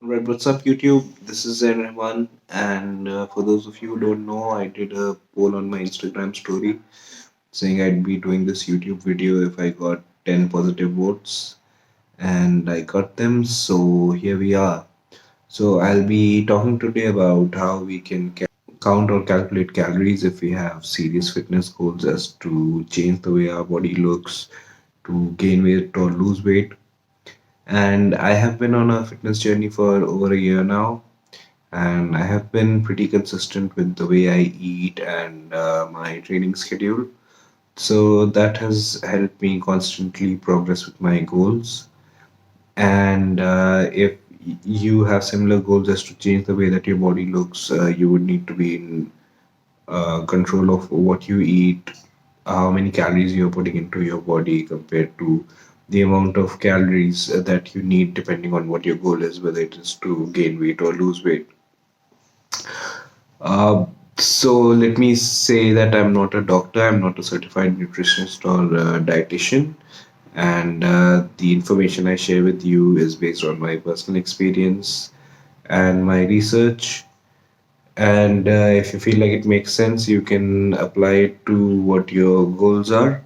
Right, what's up, YouTube? This is Zain Rahman, and for those of you who don't know, I did a poll on my Instagram story saying I'd be doing this YouTube video if I got 10 positive votes, and I got them, so here we are. So, I'll be talking today about how we can count or calculate calories if we have serious fitness goals as to change the way our body looks, to gain weight or lose weight. And I have been on a fitness journey for over a year now, and I have been pretty consistent with the way I eat and my training schedule. So that has helped me constantly progress with my goals. And if you have similar goals as to change the way that your body looks, you would need to be in control of what you eat, how many calories you're putting into your body compared to the amount of calories that you need depending on what your goal is, whether it is to gain weight or lose weight. Uh, so let me say that I'm not a doctor, I'm not a certified nutritionist or dietitian, and the information I share with you is based on my personal experience and my research. And if you feel like it makes sense, you can apply it to what your goals are,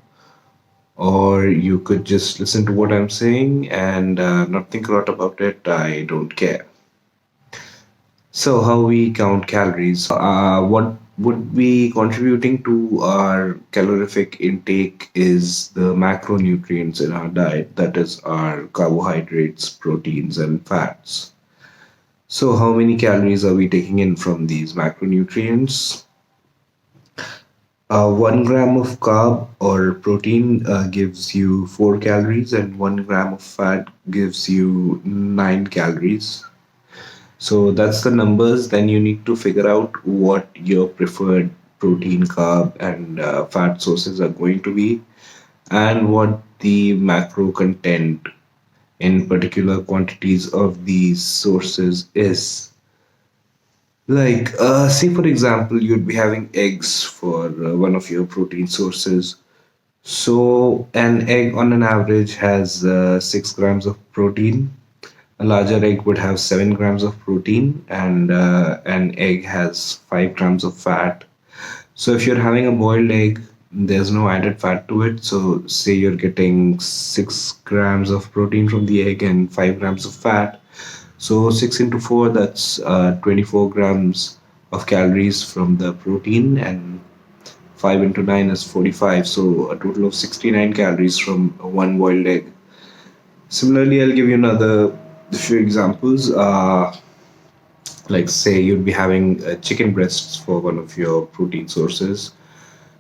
or you could just listen to what I'm saying and not think a lot about it. I don't care. So, how we count calories? What would be contributing to our calorific intake is the macronutrients in our diet, that is, our carbohydrates, proteins, and fats. So, how many calories are we taking in from these macronutrients? 1 gram of carb or protein gives you 4 calories, and 1 gram of fat gives you 9 calories. So that's the numbers. Then you need to figure out what your preferred protein, carb, and fat sources are going to be, and what the macro content in particular quantities of these sources is. Like, say for example, you'd be having eggs for one of your protein sources. So, an egg on an average has 6 grams of protein. A larger egg would have 7 grams of protein, and an egg has 5 grams of fat. So, if you're having a boiled egg, there's no added fat to it. So, say you're getting 6 grams of protein from the egg and 5 grams of fat. So, 6 into 4, that's 24 grams of calories from the protein, and 5 into 9 is 45. So, a total of 69 calories from one boiled egg. Similarly, I'll give you another few examples. Like, say you'd be having chicken breasts for one of your protein sources.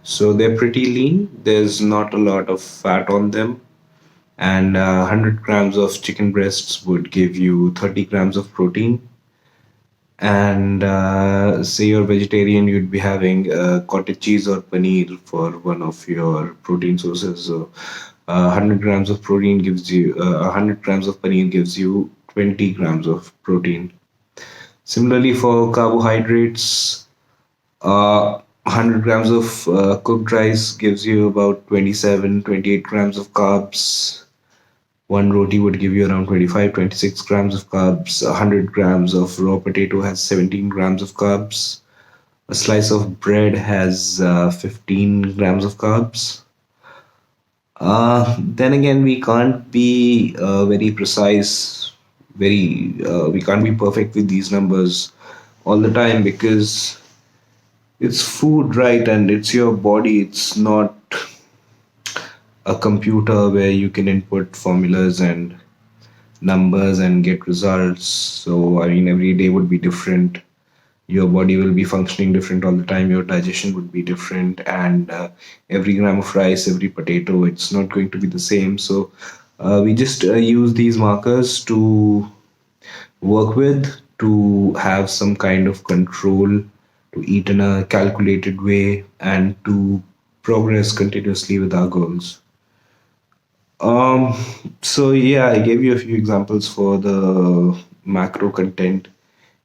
So they're pretty lean. There's not a lot of fat on them, and 100 grams of chicken breasts would give you 30 grams of protein. And say you're vegetarian, you'd be having cottage cheese or paneer for one of your protein sources. So 100 grams of protein gives you 100 grams of paneer gives you 20 grams of protein. Similarly, for carbohydrates, 100 grams of cooked rice gives you about 27-28 grams of carbs. One roti would give you around 25-26 grams of carbs. 100 grams of raw potato has 17 grams of carbs. A slice of bread has 15 grams of carbs. Then again, we can't be very precise, we can't be perfect with these numbers all the time because it's food, right? And it's your body. It's not a computer where you can input formulas and numbers and get results. So, I mean, every day would be different. Your body will be functioning different all the time. Your digestion would be different. And every gram of rice, every potato, it's not going to be the same. So, we just use these markers to work with, to have some kind of control, to eat in a calculated way, and to progress continuously with our goals. Um, so yeah, I gave you a few examples for the macro content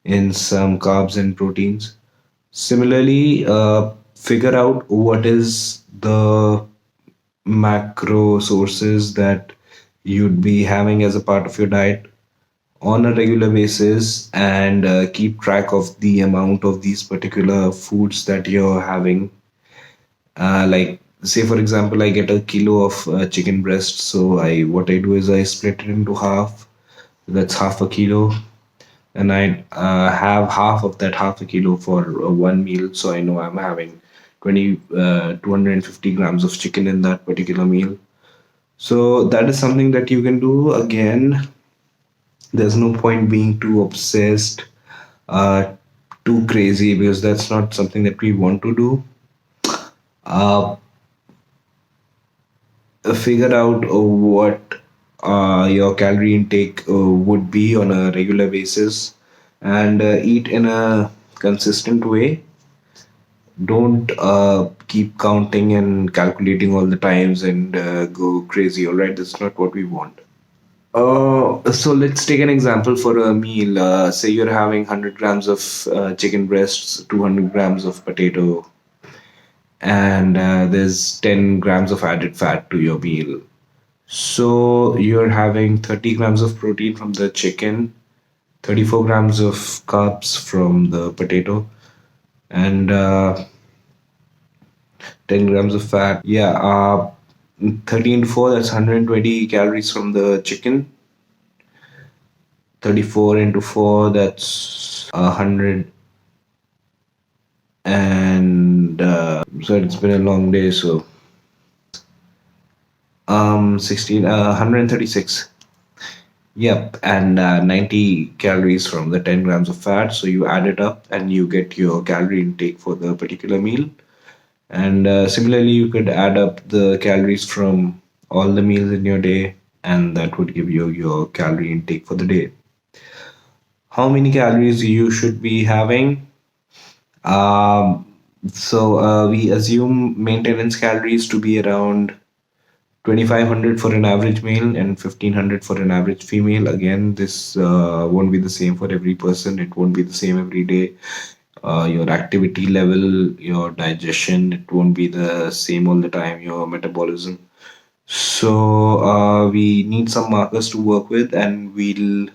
in some carbs and proteins. Similarly, figure out what is the macro sources that you'd be having as a part of your diet. on a regular basis and keep track of the amount of these particular foods that you're having. Like, say for example, I get a kilo of chicken breast, so I what I do is I split it into half. That's half a kilo, and I have half of that half a kilo for one meal. So I know I'm having 250 grams of chicken in that particular meal. So that is something that you can do. Again, there's no point being too obsessed, uh, too crazy, because that's not something that we want to do. Uh, Figure out what your calorie intake would be on a regular basis, and eat in a consistent way. Don't keep counting and calculating all the times and go crazy. All right, that's not what we want. So let's take an example for a meal. Say you're having 100 grams of chicken breasts, 200 grams of potato, and there's 10 grams of added fat to your meal. So you're having 30 grams of protein from the chicken, 34 grams of carbs from the potato, and 10 grams of fat. Yeah, 13 to 4, that's 120 calories from the chicken. 34 into 4, that's 100. And so it's been a long day, so 16, 136. Yep, and 90 calories from the 10 grams of fat. So you add it up and you get your calorie intake for the particular meal. And similarly, you could add up the calories from all the meals in your day, and that would give you your calorie intake for the day. How many calories you should be having? Um, we assume maintenance calories to be around 2500 for an average male and 1500 for an average female. Again, this won't be the same for every person. It won't be the same every day. Your activity level, your digestion, it won't be the same all the time. Your metabolism. So we need some markers to work with, and we'll.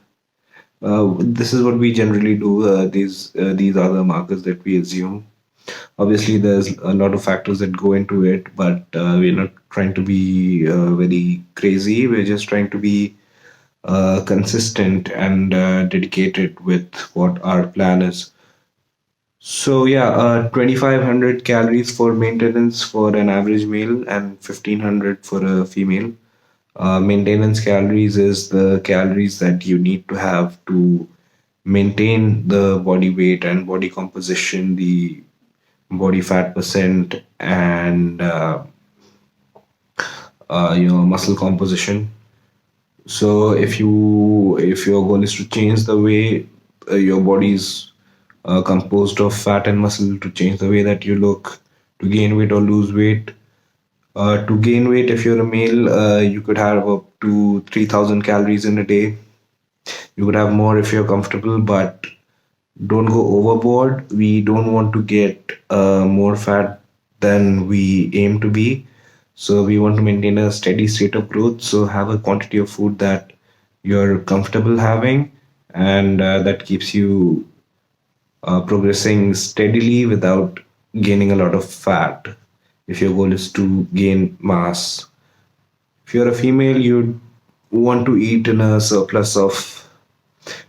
This is what we generally do. These are the markers that we assume. Obviously, there's a lot of factors that go into it, but we're not trying to be very crazy. We're just trying to be consistent and dedicated with what our plan is. So yeah, 2500 calories for maintenance for an average male and 1500 for a female. Maintenance calories is the calories that you need to have to maintain the body weight and body composition, the body fat percent, and muscle composition. So if your goal is to change the way your body's composed of fat and muscle, to change the way that you look, to gain weight or lose weight. To gain weight, if you're a male, you could have up to 3000 calories in a day. You could have more if you're comfortable, but don't go overboard. We don't want to get more fat than we aim to be. So we want to maintain a steady state of growth. So have a quantity of food that you're comfortable having, and that keeps you progressing steadily without gaining a lot of fat. If your goal is to gain mass, if you're a female, you want to eat in a surplus of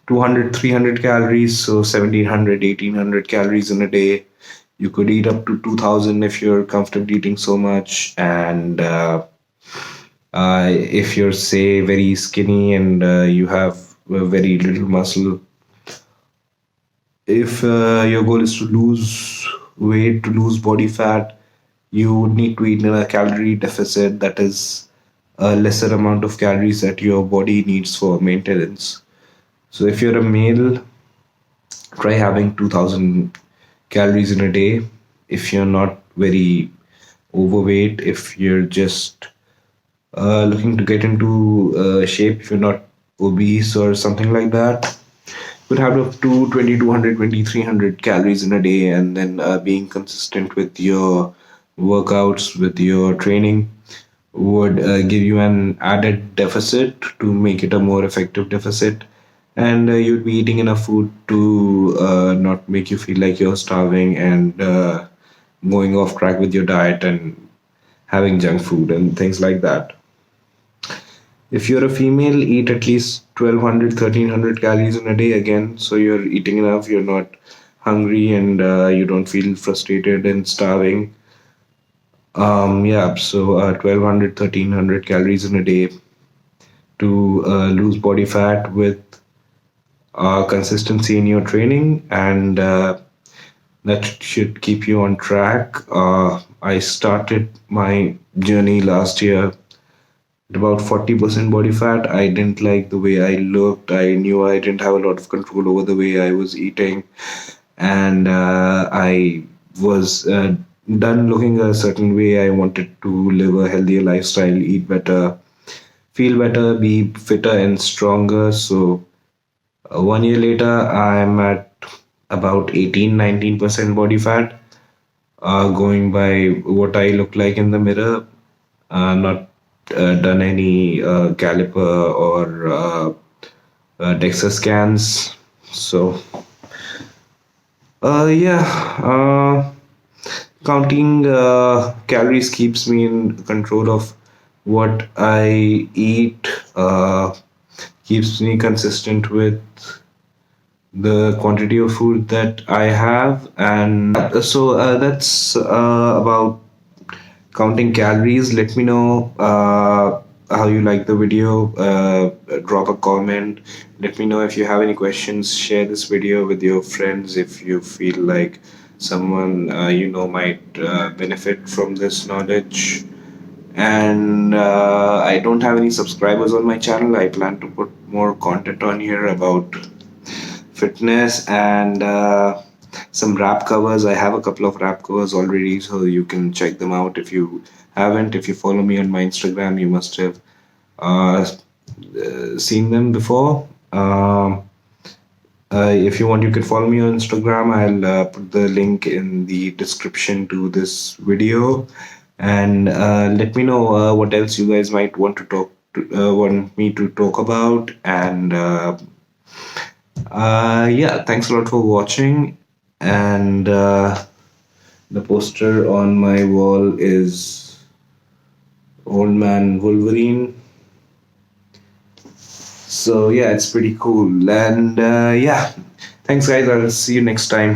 200, 300 calories, so 1700, 1800 calories in a day. You could eat up to 2000 if you're comfortable eating so much. And if you're, say, very skinny and you have very little muscle, if your goal is to lose weight, to lose body fat, you would need to eat in a calorie deficit, that is a lesser amount of calories that your body needs for maintenance. So if you're a male, try having 2000 calories in a day. If you're not very overweight, if you're just looking to get into shape, if you're not obese or something like that, you could have up to 2200, 2300 calories in a day, and then being consistent with your workouts, with your training, would give you an added deficit to make it a more effective deficit. and you'd be eating enough food to not make you feel like you're starving and going off track with your diet and having junk food and things like that. If you're a female, eat at least 1200, 1300 calories in a day again, so you're eating enough, you're not hungry, and you don't feel frustrated and starving. Yeah, so 1200, 1300 calories in a day to lose body fat with consistency in your training, and that should keep you on track. I started my journey last year at about 40% body fat. I didn't like the way I looked. I knew I didn't have a lot of control over the way I was eating, and I was done looking a certain way. I wanted to live a healthier lifestyle, eat better, feel better, be fitter and stronger. So 1 year later, I'm at about 18, 19% body fat, going by what I look like in the mirror. Not done any caliper or DEXA scans. So, yeah, counting calories keeps me in control of what I eat, keeps me consistent with the quantity of food that I have, and so that's about counting calories. Let me know how you like the video. Drop a comment. Let me know if you have any questions. Share this video with your friends if you feel like someone might benefit from this knowledge. And I don't have any subscribers on my channel. I plan to put more content on here about fitness and some wrap covers. I have a couple of wrap covers already, so you can check them out if you haven't. If you follow me on my Instagram, you must have seen them before. If you want, you can follow me on Instagram. I'll put the link in the description to this video, and let me know what else you guys might want me to talk about. And yeah, thanks a lot for watching. And the poster on my wall is Old Man Wolverine. So yeah, it's pretty cool. And yeah, thanks guys. I'll see you next time.